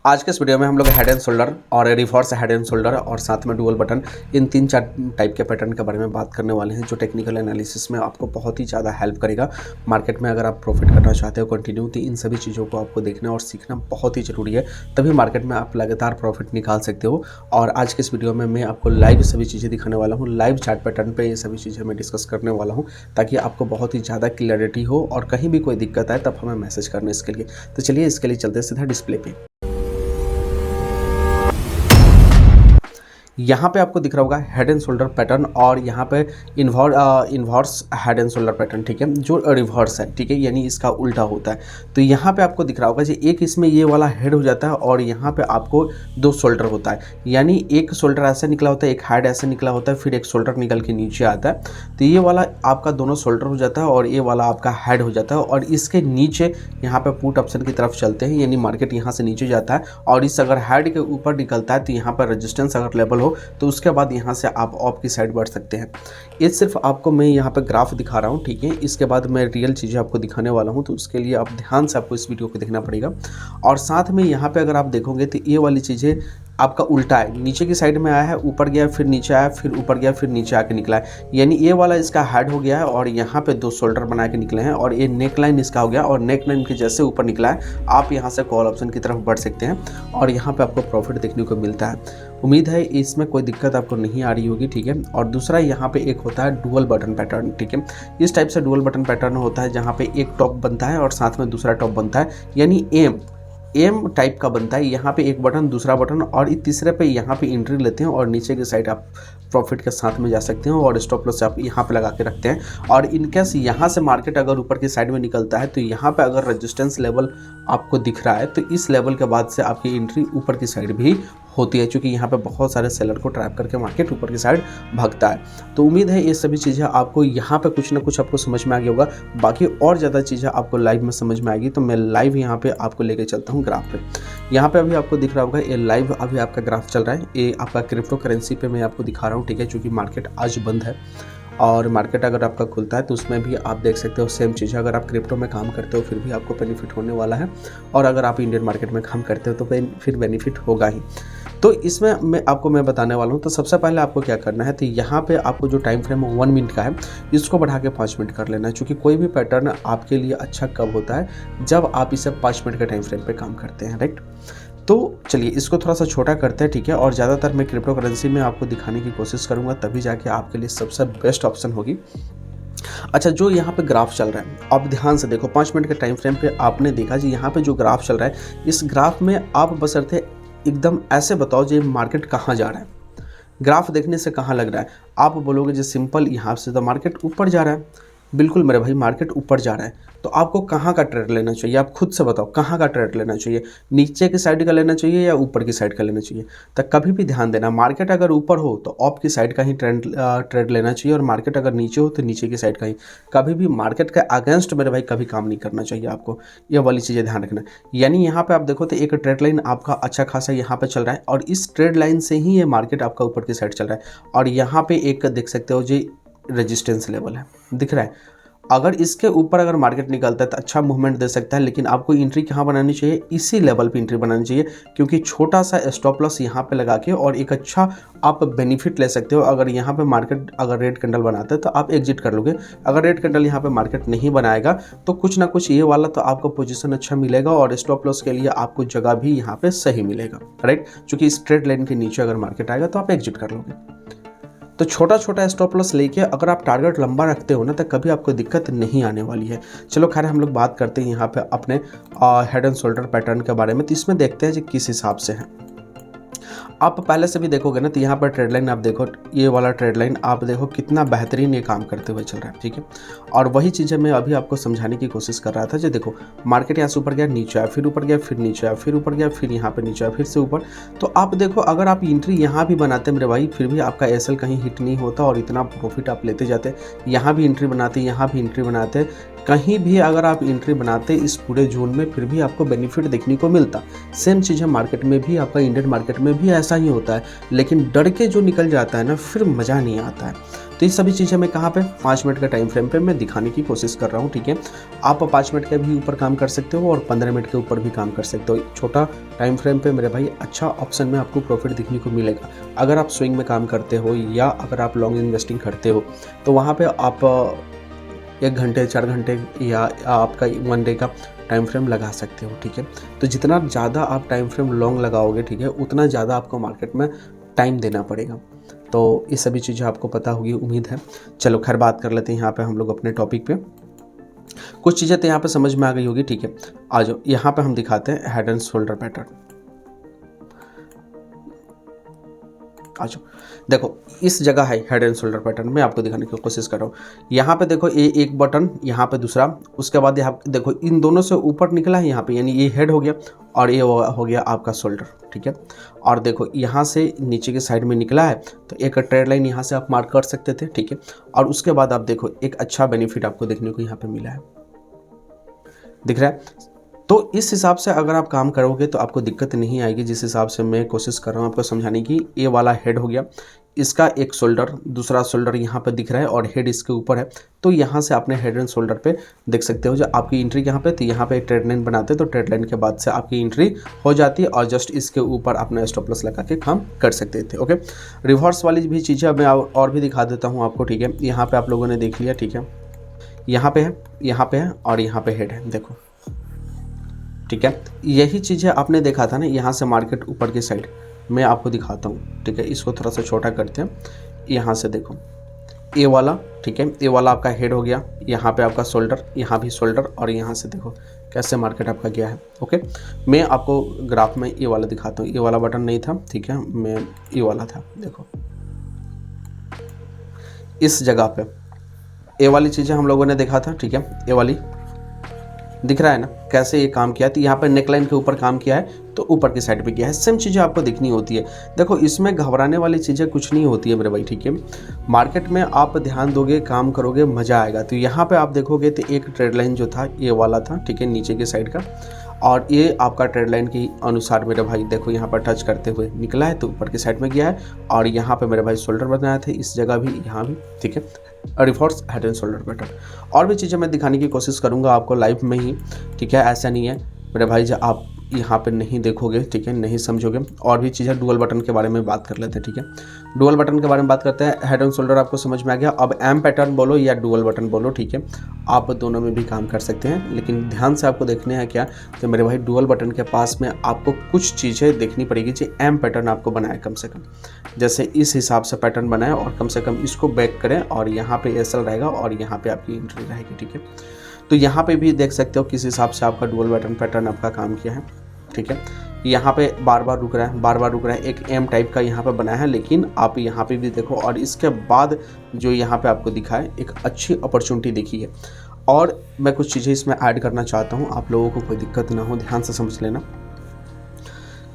आज के इस वीडियो में हम लोग हेड एंड शोल्डर और रिवर्स हेड एंड शोल्डर और साथ में डुअल बटन इन 3-4 टाइप के पैटर्न के बारे में बात करने वाले हैं जो टेक्निकल एनालिसिस में आपको बहुत ही ज़्यादा हेल्प करेगा। मार्केट में अगर आप प्रॉफिट करना चाहते हो कंटिन्यू, तो इन सभी चीज़ों को आपको देखना और सीखना बहुत ही ज़रूरी है, तभी मार्केट में आप लगातार प्रॉफिट निकाल सकते हो। और आज के इस वीडियो में मैं आपको लाइव सभी चीज़ें दिखाने वाला हूँ, लाइव चार्ट पैटर्न पर ये सभी चीज़ें मैं डिस्कस करने वाला हूँ ताकि आपको बहुत ही ज़्यादा क्लैरिटी हो और कहीं भी कोई दिक्कत आए तब हमें मैसेज करना इसके लिए। तो चलिए इसके लिए चलते सीधा डिस्प्ले पे। यहाँ पे आपको दिख रहा होगा हेड एंड शोल्डर पैटर्न और यहाँ पे inverse head and shoulder pattern, ठीक है, जो रिवर्स है, ठीक है, यानी इसका उल्टा होता है। तो यहाँ पे आपको दिख रहा होगा जी एक इसमें ये वाला हेड हो जाता है और यहाँ पे आपको दो शोल्डर होता है, यानी एक शोल्डर ऐसे निकला होता है, एक हेड ऐसे निकला होता है, फिर एक शोल्डर निकल के नीचे आता है। तो ये वाला आपका दोनों शोल्डर हो जाता है और ये वाला आपका हेड हो जाता है और इसके नीचे यहाँ पे पुट ऑप्शन की तरफ चलते हैं, यानी मार्केट यहाँ से नीचे जाता है और इस अगर हेड के ऊपर निकलता है तो यहाँ पर रेजिस्टेंस अगर लेवल तो उसके बाद यहाँ से आप ऑफ की साइड बढ़ सकते हैं। ये सिर्फ आपको मैं यहाँ पे ग्राफ दिखा रहा हूँ, ठीक है, इसके बाद मैं रियल चीज़ें आपको दिखाने वाला हूँ, तो उसके लिए आप ध्यान से आपको इस वीडियो को देखना पड़ेगा। और साथ में यहाँ पे अगर आप देखोगे तो ये वाली चीज़ें आपका उल्टा है, नीचे की साइड में आया है, ऊपर गया, फिर नीचे आया, फिर ऊपर गया, फिर नीचे आके निकला है, यानी ये वाला इसका हेड हो गया है और यहाँ पे दो शोल्डर बना के निकले हैं और ये नेक लाइन इसका हो गया और नेक लाइन के जैसे ऊपर निकला है आप यहाँ से कॉल ऑप्शन की तरफ बढ़ सकते हैं और यहाँ पे आपको प्रॉफिट देखने को मिलता है। उम्मीद है इसमें कोई दिक्कत आपको नहीं आ रही होगी, ठीक है। और दूसरा यहाँ पे एक होता है डुअल बटन पैटर्न, ठीक है, इस टाइप से डुअल बटन पैटर्न होता है जहाँ पे एक टॉप बनता है और साथ में दूसरा टॉप बनता है, यानी एम टाइप का बनता है। यहाँ पे एक बटन, दूसरा बटन और तीसरे पे यहाँ पे एंट्री लेते हैं और नीचे की साइड आप प्रॉफिट के साथ में जा सकते हैं और स्टॉप लॉस आप यहाँ पे लगा के रखते हैं। और इनकेस यहाँ से मार्केट अगर ऊपर की साइड में निकलता है तो यहाँ पे अगर रेजिस्टेंस लेवल आपको दिख रहा है तो इस लेवल के बाद से आपकी एंट्री ऊपर की साइड भी होती है, क्योंकि यहाँ पे बहुत सारे सेलर को ट्रैप करके मार्केट ऊपर की साइड भागता है। तो उम्मीद है ये सभी चीज़ें आपको यहाँ पे कुछ ना कुछ आपको समझ में आ गया होगा। बाकी और ज़्यादा चीज़ें आपको लाइव में समझ में आएगी, तो मैं लाइव यहाँ पे आपको लेके चलता हूँ ग्राफ पे। यहाँ पे अभी आपको दिख रहा होगा ये लाइव अभी आपका ग्राफ चल रहा है, ये आपका क्रिप्टो करेंसी पे मैं आपको दिखा रहा हूँ, ठीक है, चूँकि मार्केट आज बंद है और मार्केट अगर आपका खुलता है तो उसमें भी आप देख सकते हो सेम चीज़ है। अगर आप क्रिप्टो में काम करते हो फिर भी आपको बेनिफिट होने वाला है और अगर आप इंडियन मार्केट में काम करते हो तो फिर बेनिफिट होगा ही। तो इसमें मैं बताने वाला हूँ। तो सबसे पहले आपको क्या करना है, तो यहाँ पे आपको जो टाइम फ्रेम 1 मिनट का है इसको बढ़ा के 5 मिनट कर लेना है, क्योंकि कोई भी पैटर्न आपके लिए अच्छा कब होता है, जब आप इसे 5 मिनट के टाइम फ्रेम पे काम करते हैं, राइट। तो चलिए इसको थोड़ा सा छोटा करते हैं, ठीक है, और ज़्यादातर मैं क्रिप्टो करेंसी में आपको दिखाने की कोशिश करूँगा, तभी जाके आपके लिए सबसे बेस्ट ऑप्शन होगी। अच्छा, जो यहाँ पे ग्राफ चल रहा है आप ध्यान से देखो, 5 मिनट के टाइम फ्रेम पे आपने देखा जी यहाँ पे जो ग्राफ चल रहा है, इस ग्राफ में आप बशर्ते एकदम ऐसे बताओ जी मार्केट कहाँ जा रहा है। ग्राफ देखने से कहाँ लग रहा है, आप बोलोगे जी सिंपल यहाँ से तो मार्केट ऊपर जा रहा है। बिल्कुल मेरे भाई, मार्केट ऊपर जा रहा है, तो आपको कहाँ का ट्रेड लेना चाहिए, आप खुद से बताओ कहाँ का ट्रेड लेना चाहिए, नीचे की साइड का लेना चाहिए या ऊपर की साइड का लेना चाहिए। तो कभी भी ध्यान देना, मार्केट अगर ऊपर हो तो अप की साइड का ही ट्रेड लेना चाहिए और मार्केट अगर नीचे हो तो नीचे की साइड का ही। कभी भी मार्केट के अगेंस्ट मेरे भाई कभी काम नहीं करना चाहिए आपको, ये वाली चीज़ें ध्यान रखना। यानी यहाँ पे आप देखो तो एक ट्रेड लाइन आपका अच्छा खासा यहाँ पे चल रहा है और इस ट्रेड लाइन से ही ये मार्केट आपका ऊपर की साइड चल रहा है और यहाँ पे एक देख सकते हो जी रेजिस्टेंस लेवल है, दिख रहा है। अगर इसके ऊपर अगर मार्केट निकलता है तो अच्छा मूवमेंट दे सकता है, लेकिन आपको एंट्री कहाँ बनानी चाहिए, इसी लेवल पे एंट्री बनानी चाहिए, क्योंकि छोटा सा स्टॉप लॉस यहाँ पे लगा के और एक अच्छा आप बेनिफिट ले सकते हो। अगर यहाँ पे मार्केट अगर रेड कैंडल बनाता है तो आप एग्जिट कर लोगे, अगर रेड कैंडल यहाँ पे मार्केट नहीं बनाएगा तो कुछ ना कुछ ये वाला तो आपको पोजीशन अच्छा मिलेगा और स्टॉप लॉस के लिए आपको जगह भी यहाँ पे सही मिलेगा, राइट, क्योंकि इस ट्रेड लाइन के नीचे अगर मार्केट आएगा तो आप एग्जिट कर लोगे। तो छोटा छोटा स्टॉप लॉस लेके अगर आप टारगेट लंबा रखते हो ना तो कभी आपको दिक्कत नहीं आने वाली है। चलो खैर हम लोग बात करते हैं यहाँ पे अपने हेड एंड शोल्डर पैटर्न के बारे में। तो इसमें देखते हैं जी किस हिसाब से है। आप पहले से भी देखोगे ना तो यहाँ पर ट्रेड लाइन आप देखो, ये वाला ट्रेड लाइन आप देखो कितना बेहतरीन ये काम करते हुए चल रहा है, ठीक है। और वही चीज़ें मैं अभी आपको समझाने की कोशिश कर रहा था। जो देखो मार्केट यहाँ से ऊपर गया, नीचे आया, फिर ऊपर गया, फिर नीचे आया, फिर ऊपर गया, फिर यहाँ पे नीचे आया, फिर से ऊपर। तो आप देखो अगर आप एंट्री यहाँ भी बनाते मेरे भाई फिर भी आपका एसएल कहीं हिट नहीं होता और इतना प्रॉफिट आप लेते जाते। यहाँ भी एंट्री बनाते, यहाँ भी एंट्री बनाते, कहीं भी अगर आप एंट्री बनाते इस पूरे जोन में फिर भी आपको बेनिफिट देखने को मिलता। सेम चीज़ है मार्केट में भी, आपका इंडियन मार्केट में भी ऐसा ही होता है, लेकिन डर के जो निकल जाता है ना फिर मज़ा नहीं आता है। तो ये सभी चीज़ें मैं कहाँ पे 5 मिनट का टाइम फ्रेम पे मैं दिखाने की कोशिश कर रहा हूँ, ठीक है। आप 5 मिनट के भी ऊपर काम कर सकते हो और 15 मिनट के ऊपर भी काम कर सकते हो। छोटा टाइम फ्रेम पे मेरे भाई अच्छा ऑप्शन में आपको प्रॉफिट दिखने को मिलेगा। अगर आप स्विंग में काम करते हो या अगर आप लॉन्ग इन्वेस्टिंग करते हो तो वहाँ पे आप 1 घंटे 4 घंटे या आपका 1 डे का टाइम फ्रेम लगा सकते हो, ठीक है। तो जितना ज़्यादा आप टाइम फ्रेम लॉन्ग लगाओगे, ठीक है, उतना ज़्यादा आपको मार्केट में टाइम देना पड़ेगा। तो ये सभी चीज़ें आपको पता होगी उम्मीद है। चलो खैर बात कर लेते हैं यहाँ पे हम लोग अपने टॉपिक पे। कुछ चीज़ें तो यहाँ पे समझ में आ गई होगी, ठीक है। आ जाओ यहाँ पे हम दिखाते हैं हेड एंड शोल्डर पैटर्न। आ जाओ देखो इस जगह है हेड एंड शोल्डर पैटर्न में आपको दिखाने की कोशिश कर रहा हूँ। यहाँ पे देखो ये एक बटन, यहाँ पे दूसरा, उसके बाद यहाँ देखो इन दोनों से ऊपर निकला है यहाँ पे, यानी ये हेड हो गया और ये हो गया आपका शोल्डर, ठीक है। और देखो यहाँ से नीचे के साइड में निकला है तो एक ट्रेड लाइन यहाँ से आप मार्क कर सकते थे, ठीक है। और उसके बाद आप देखो एक अच्छा बेनिफिट आपको देखने को यहाँ पे मिला है, दिख रहा है। तो इस हिसाब से अगर आप काम करोगे तो आपको दिक्कत नहीं आएगी। जिस हिसाब से मैं कोशिश कर रहा हूँ आपको समझाने की, ये वाला हेड हो गया, इसका एक शोल्डर, दूसरा शोल्डर यहाँ पे दिख रहा है और हेड इसके ऊपर है। तो यहाँ से आपने हेड एंड शोल्डर पे देख सकते हो जो आपकी एंट्री यहाँ पे, तो यहाँ पे ट्रेड लाइन बनाते हैं तो ट्रेड लाइन के बाद से आपकी एंट्री हो जाती है और जस्ट इसके ऊपर अपना स्टॉप लॉस लगा के काम कर सकते थे, ओके। रिवर्स वाली भी चीज़ें मैं और भी दिखा देता हूँ आपको, ठीक है। यहाँ पर आप लोगों ने देख लिया, ठीक है, यहाँ पे है और यहाँ पे हेड है, देखो, ठीक है। यही चीज़ें आपने देखा था ना यहाँ से मार्केट ऊपर की साइड, मैं आपको दिखाता हूँ, ठीक है। इसको थोड़ा सा छोटा करते हैं। यहाँ से देखो ए वाला, ठीक है, ए वाला आपका हेड हो गया, यहाँ पे आपका शोल्डर, यहाँ भी शोल्डर, और यहाँ से देखो कैसे मार्केट आपका गया है, ओके। मैं आपको ग्राफ में ए वाला दिखाता हूँ। ए वाला बटन नहीं था, ठीक है, मैं ए वाला था, देखो इस जगह पे ए वाली चीज़ें हम लोगों ने देखा था, ठीक है। ए वाली दिख रहा है ना कैसे ये काम किया है। तो यहाँ पर नेकलाइन के ऊपर काम किया है तो ऊपर की साइड पे किया है। सेम चीज़ें आपको दिखनी होती है। देखो इसमें घबराने वाली चीज़ें कुछ नहीं होती है मेरे भाई, ठीक है। मार्केट में आप ध्यान दोगे, काम करोगे, मज़ा आएगा। तो यहाँ पे आप देखोगे तो एक ट्रेड लाइन जो था ये वाला था, ठीक है, नीचे की साइड का, और ये आपका ट्रेड लाइन के अनुसार मेरे भाई देखो यहाँ पर टच करते हुए निकला है तो ऊपर की साइड में गया है। और यहाँ पे मेरे भाई शोल्डर बनाए थे, इस जगह भी, यहाँ भी, ठीक है, reverse head and shoulder pattern. और भी चीज़ें मैं दिखाने की कोशिश करूँगा आपको लाइव में ही, ठीक है। ऐसा नहीं है मेरे भाई जो आप यहाँ पे नहीं देखोगे, ठीक है, नहीं समझोगे। और भी चीज़ें डुअल बटन के बारे में बात कर लेते हैं, ठीक है। डुअल बटन के बारे में बात करते हैं। हेड एंड शोल्डर आपको समझ में आ गया। अब एम पैटर्न बोलो या डुअल बटन बोलो, ठीक है, आप दोनों में भी काम कर सकते हैं, लेकिन ध्यान से आपको देखने हैं क्या, तो मेरे भाई डुअल बटन के पास में आपको कुछ चीज़ें देखनी पड़ेगी जो एम पैटर्न आपको बनाए कम से कम, जैसे इस हिसाब से पैटर्न बनाए और कम से कम इसको बैक करें और यहाँ पे एसएल रहेगा और यहाँ पे आपकी एंट्री रहेगी, ठीक है। तो यहाँ पे भी देख सकते हो किस हिसाब से आपका डुअल बटन पैटर्न आपका काम किया है, ठीक है। यहाँ पे बार बार रुक रहा है, एक एम टाइप का यहाँ पे बनाया है, लेकिन आप यहाँ पे भी देखो। और इसके बाद जो यहाँ पे आपको दिखा है एक अच्छी अपॉर्चुनिटी देखी है। और मैं कुछ चीज़ें इसमें ऐड करना चाहता हूँ, आप लोगों को कोई दिक्कत ना हो, ध्यान से समझ लेना।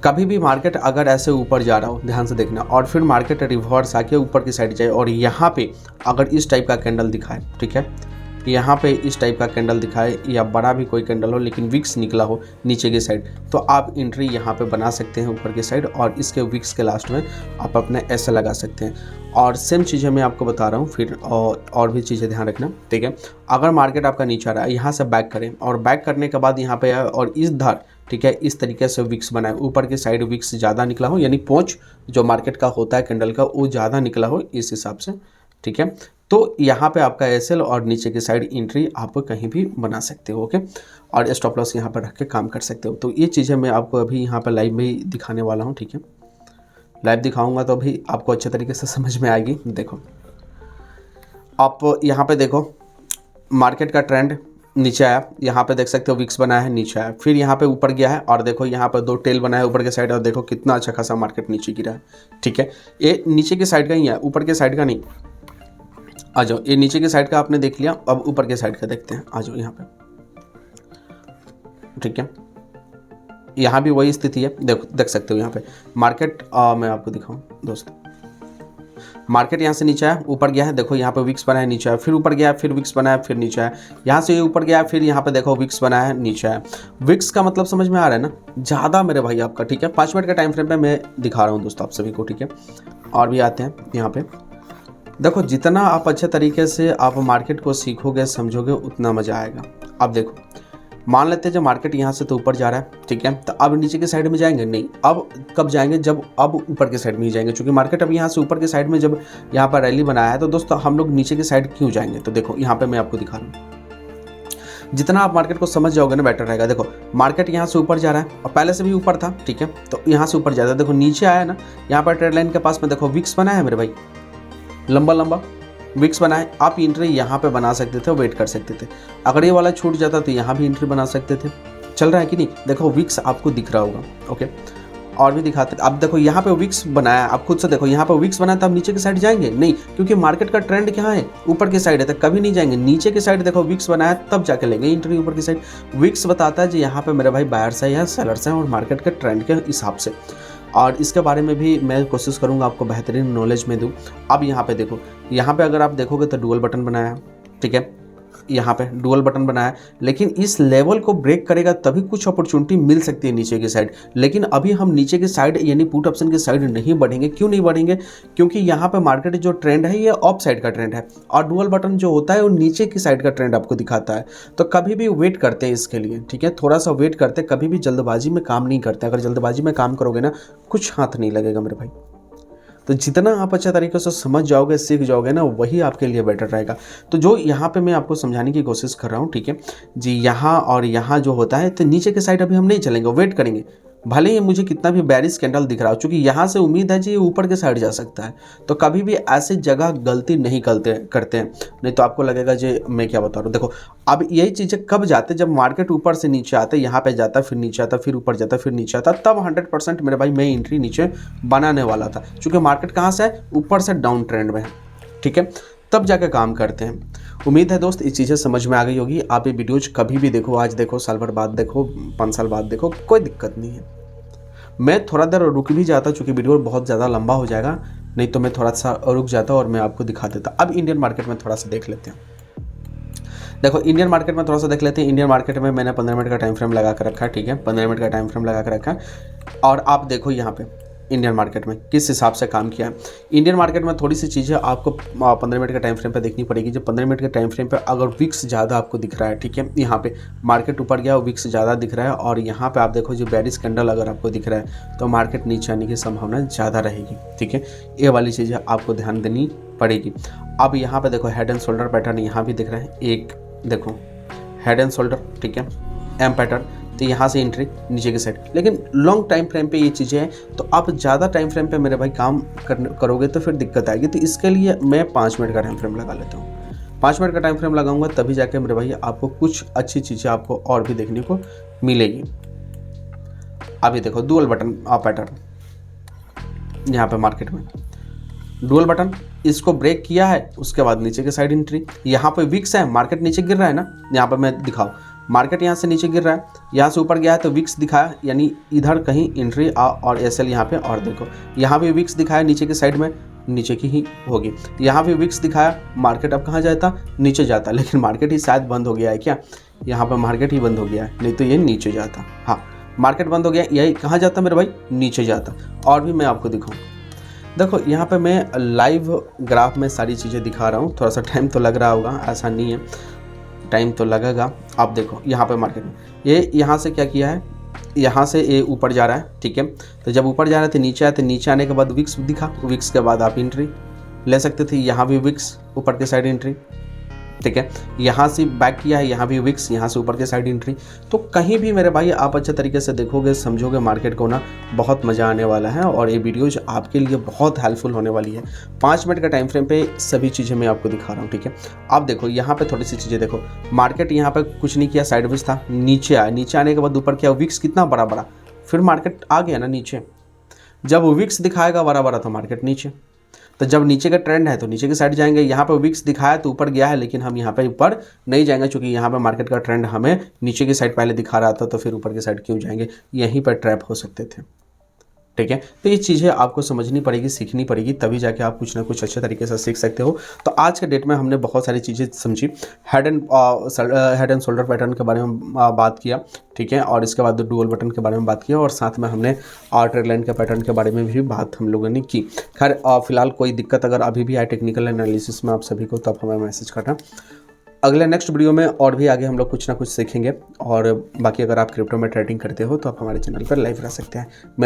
कभी भी मार्केट अगर ऐसे ऊपर जा रहा हो, ध्यान से देखना, और फिर मार्केट रिवर्स आके ऊपर की साइड जाए और यहाँ पे अगर इस टाइप का कैंडल दिखाए, ठीक है, यहाँ पे इस टाइप का कैंडल दिखाए या बड़ा भी कोई कैंडल हो लेकिन विक्स निकला हो नीचे की साइड, तो आप एंट्री यहाँ पे बना सकते हैं ऊपर की साइड और इसके विक्स के लास्ट में आप अपने ऐसे लगा सकते हैं। और सेम चीज़ें मैं आपको बता रहा हूँ फिर, और भी चीज़ें ध्यान रखना, ठीक है। अगर मार्केट आपका नीचे आ रहा है, यहाँ से बैक करें और बैक करने के बाद यहाँ पे आए और इस धार, ठीक है, इस तरीके से विक्स बनाए, ऊपर की साइड विक्स ज़्यादा निकला हो, यानी पोंच जो मार्केट का होता है कैंडल का वो ज़्यादा निकला हो इस हिसाब से, ठीक है। तो यहाँ पे आपका एसएल और नीचे की साइड एंट्री आप कहीं भी बना सकते हो, ओके। और स्टॉप लॉस यहाँ पर रख के काम कर सकते हो। तो ये चीज़ें मैं आपको अभी यहाँ पर लाइव में ही दिखाने वाला हूँ, ठीक है। लाइव दिखाऊंगा तो अभी आपको अच्छे तरीके से समझ में आएगी। देखो आप यहाँ पे देखो मार्केट का ट्रेंड नीचे आया, यहाँ पे देख सकते हो विक्स बनाया है, नीचे आया, फिर यहाँ पे ऊपर गया है और देखो यहाँ पर 2 टेल बनाया है ऊपर के साइड और देखो कितना अच्छा खासा मार्केट नीचे गिरा है, ठीक है। ये नीचे की साइड का ही है, ऊपर के साइड का नहीं। आ जाओ, ये नीचे की साइड का आपने देख लिया, अब ऊपर के साइड का देखते हैं। आ जाओ यहाँ पे, ठीक है, यहाँ भी वही स्थिति है। देखो देख सकते हो यहाँ पे मार्केट, मैं आपको दिखाऊं दोस्तों, मार्केट यहाँ से नीचे आया, ऊपर गया है, देखो यहाँ पे विक्स बनाया, नीचे आया, फिर ऊपर गया, फिर विक्स बनाया, फिर नीचे आया, यहाँ से ये ऊपर गया, फिर यहाँ पे देखो विक्स बनाया है, नीचे आया। विक्स का मतलब समझ में आ रहा है ना, ज़्यादा मेरे भाई आपका, ठीक है। 5 मिनट के टाइम फ्रेम पे मैं दिखा रहा हूँ दोस्तों आप सभी को, ठीक है। और भी आते हैं यहाँ पे, देखो जितना आप अच्छे तरीके से आप मार्केट को सीखोगे समझोगे उतना मज़ा आएगा। अब देखो मान लेते हैं जब मार्केट यहाँ से तो ऊपर जा रहा है, ठीक है, तो अब नीचे के साइड में जाएंगे नहीं, अब कब जाएंगे, जब अब ऊपर के साइड में ही जाएंगे, क्योंकि मार्केट अब यहाँ से ऊपर के साइड में जब यहाँ पर रैली बनाया है तो दोस्तों हम लोग नीचे के साइड क्यों जाएंगे। तो देखो यहाँ पे मैं आपको दिखा रहा हूँ, जितना आप मार्केट को समझ जाओगे ना बेटर रहेगा। देखो मार्केट यहाँ से ऊपर जा रहा है और पहले से भी ऊपर था, ठीक है, तो यहाँ से ऊपर जाता है, देखो नीचे आया ना, यहाँ पर ट्रेड लाइन के पास में देखो विक्स बनाया है मेरे भाई, लंबा लंबा विक्स बनाए, आप एंट्री यहाँ पे बना सकते थे, वेट कर सकते थे। अगर ये वाला छूट जाता तो यहाँ भी एंट्री बना सकते थे। चल रहा है कि नहीं, देखो विक्स आपको दिख रहा होगा, ओके। और भी दिखाते, अब देखो यहाँ पे विक्स बनाया, आप खुद से देखो यहाँ पे विक्स बनाया, तो आप नीचे की साइड जाएंगे नहीं, क्योंकि मार्केट का ट्रेंड क्या है, ऊपर की साइड है, तो कभी नहीं जाएंगे। नीचे की साइड देखो विक्स बनाया तब जाके लेंगे एंट्री ऊपर की साइड। विक्स बताता है जी यहाँ पे मेरे भाई बायर्स है या सेलर्स हैं और मार्केट के ट्रेंड के हिसाब से। और इसके बारे में भी मैं कोशिश करूँगा आपको बेहतरीन नॉलेज में दूँ। अब यहाँ पे देखो, यहाँ पे अगर आप देखोगे तो डुअल बटन बनाया है, ठीक है, यहाँ पे डुअल बटन बनाया, लेकिन इस लेवल को ब्रेक करेगा तभी कुछ अपॉर्चुनिटी मिल सकती है नीचे की साइड। लेकिन अभी हम नीचे की साइड यानी पुट ऑप्शन की साइड नहीं बढ़ेंगे। क्यों नहीं बढ़ेंगे, क्योंकि यहाँ पे मार्केट जो ट्रेंड है ये अप साइड का ट्रेंड है और डुअल बटन जो होता है वो नीचे की साइड का ट्रेंड आपको दिखाता है। तो कभी भी वेट करते हैं इसके लिए, ठीक है, थोड़ा सा वेट करते हैं, कभी भी जल्दबाजी में काम नहीं करते। अगर जल्दबाजी में काम करोगे ना कुछ हाथ नहीं लगेगा मेरे भाई। तो जितना आप अच्छे तरीके से समझ जाओगे, सीख जाओगे ना, वही आपके लिए बेटर रहेगा। तो जो यहाँ पे मैं आपको समझाने की कोशिश कर रहा हूँ, ठीक है जी, यहाँ और यहाँ जो होता है, तो नीचे के साइड अभी हम नहीं चलेंगे, वेट करेंगे। भले ही मुझे कितना भी बेरिश कैंडल दिख रहा हो, क्योंकि यहाँ से उम्मीद है जी ये ऊपर के साइड जा सकता है। तो कभी भी ऐसी जगह गलती नहीं करते हैं, नहीं तो आपको लगेगा जी मैं क्या बता रहा हूँ। देखो अब यही चीज़ें कब जाते, जब मार्केट ऊपर से नीचे आता है, यहाँ पे जाता, फिर नीचे आता, फिर ऊपर जाता, फिर नीचे आता, तब 100% मेरे भाई मैं एंट्री नीचे बनाने वाला था। क्योंकि मार्केट कहाँ से है, ऊपर से डाउन ट्रेंड में है, ठीक है, तब जाकर काम करते हैं। उम्मीद है दोस्त ये चीज़ें समझ में आ गई होगी। आप ये वीडियोज कभी भी देखो, आज देखो, साल भर बाद देखो, 5 साल बाद देखो, कोई दिक्कत नहीं है। मैं थोड़ा देर रुक भी जाता चूँकि वीडियो बहुत ज़्यादा लंबा हो जाएगा, नहीं तो मैं थोड़ा सा रुक जाता और मैं आपको दिखा देता। अब इंडियन मार्केट में थोड़ा सा देख लेते हैं। देखो इंडियन मार्केट में थोड़ा सा देख लेते हैं। इंडियन मार्केट में मैंने 15 मिनट का टाइम फ्रेम लगा कर रखा है, ठीक है, 15 मिनट का टाइम फ्रेम लगा कर रखा है। और आप देखो यहाँ पे इंडियन मार्केट में किस हिसाब से काम किया है। इंडियन मार्केट में थोड़ी सी चीज़ें आपको 15 मिनट के टाइम फ्रेम पे देखनी पड़ेगी। जब 15 मिनट के टाइम फ्रेम पे अगर विक्स ज़्यादा आपको दिख रहा है, ठीक है, यहाँ पे मार्केट ऊपर गया, विक्स ज़्यादा दिख रहा है, और यहाँ पे आप देखो जो बेरिश कैंडल अगर आपको दिख रहा है तो मार्केट नीचे आने की संभावना ज़्यादा रहेगी, ठीक है। ये वाली चीज़ें आपको ध्यान देनी पड़ेगी। अब यहाँ पर देखो हेड एंड शोल्डर पैटर्न यहाँ भी दिख रहा है, एक देखो हेड एंड शोल्डर, ठीक है, एम पैटर्न, तो यहाँ से एंट्री नीचे की साइड। लेकिन लॉन्ग टाइम फ्रेम पे ये चीज़ें हैं, तो आप ज़्यादा टाइम फ्रेम पे मेरे भाई काम करोगे तो फिर दिक्कत आएगी। तो इसके लिए मैं 5 मिनट का टाइम फ्रेम लगा लेता हूँ। 5 मिनट का टाइम फ्रेम लगाऊंगा तभी जाके मेरे भाई आपको कुछ अच्छी चीज़ें आपको और भी देखने को मिलेगी। अभी देखो डुअल बटन पैटर्न यहाँ पे मार्केट में डुअल बटन, इसको ब्रेक किया है, उसके बाद नीचे के साइड एंट्री। यहाँ पे विक्स है, मार्केट नीचे गिर रहा है ना, यहाँ पे मैं दिखाऊँ, मार्केट यहाँ से नीचे गिर रहा है, यहाँ से ऊपर गया है तो विक्स दिखाया, यानी इधर कहीं एंट्री और एसएल यहाँ पे। और देखो यहाँ भी विक्स दिखाया नीचे की साइड में, नीचे की ही होगी। यहाँ भी विक्स दिखाया, मार्केट अब कहाँ जाता, नीचे जाता, लेकिन मार्केट ही शायद बंद हो गया है क्या, यहाँ पर मार्केट ही बंद हो गया है, नहीं तो ये नीचे जाता। हाँ मार्केट बंद हो गया, यही कहाँ जाता मेरे भाई, नीचे जाता। और भी मैं आपको दिखाऊँ, देखो यहाँ पे मैं लाइव ग्राफ में सारी चीज़ें दिखा रहा हूँ। थोड़ा सा टाइम तो लग रहा होगा, ऐसा नहीं है, टाइम तो लगेगा। आप देखो यहाँ पे मार्केट में ये यहाँ से क्या किया है, यहाँ से ये ऊपर जा रहा है, ठीक है, तो जब ऊपर जा रहा है तो नीचे आया, तो नीचे आने के बाद विक्स दिखा, विक्स के बाद आप एंट्री ले सकते थे। यहाँ भी विक्स ऊपर के साइड एंट्री, ठीक है, यहाँ से बैक किया है, यहाँ भी विक्स, यहाँ से ऊपर के साइड एंट्री। तो कहीं भी मेरे भाई आप अच्छे तरीके से देखोगे, समझोगे मार्केट को ना, बहुत मज़ा आने वाला है और ये वीडियोज आपके लिए बहुत हेल्पफुल होने वाली है। 5 मिनट का टाइम फ्रेम पे सभी चीज़ें मैं आपको दिखा रहा हूँ, ठीक है। आप देखो यहाँ पे थोड़ी सी चीज़ें देखो, मार्केट यहाँ पे कुछ नहीं किया, साइडवेज था, नीचे आया, नीचे आने के बाद ऊपर किया, विक्स कितना बड़ा बड़ा, फिर मार्केट आ गया ना नीचे। जब विक्स दिखाएगा बड़ा बड़ा तो मार्केट नीचे, तो जब नीचे का ट्रेंड है तो नीचे की साइड जाएंगे। यहाँ पर विक्स दिखाया तो ऊपर गया है, लेकिन हम यहाँ पे ऊपर नहीं जाएंगे, क्योंकि यहाँ पे मार्केट का ट्रेंड हमें नीचे की साइड पहले दिखा रहा था, तो फिर ऊपर की साइड क्यों जाएंगे, यहीं पर ट्रैप हो सकते थे, ठीक है। तो ये चीज़ें आपको समझनी पड़ेगी, सीखनी पड़ेगी, तभी जाके आप कुछ ना कुछ अच्छे तरीके से सीख सकते हो। तो आज के डेट में हमने बहुत सारी चीज़ें समझी, हेड एंड शोल्डर पैटर्न के बारे में बात किया, ठीक है, और इसके बाद डुअल बटन के बारे में बात किया, और साथ में हमने ट्रेड लाइन के पैटर्न के बारे में भी बात हम लोगों ने की। खैर फिलहाल कोई दिक्कत अगर अभी भी आए टेक्निकल एनालिसिस में आप सभी को, तो आप हमें मैसेज करना। अगले नेक्स्ट वीडियो में और भी आगे हम लोग कुछ ना कुछ सीखेंगे। और बाकी अगर आप क्रिप्टो में ट्रेडिंग करते हो तो आप हमारे चैनल पर लाइव रह सकते हैं।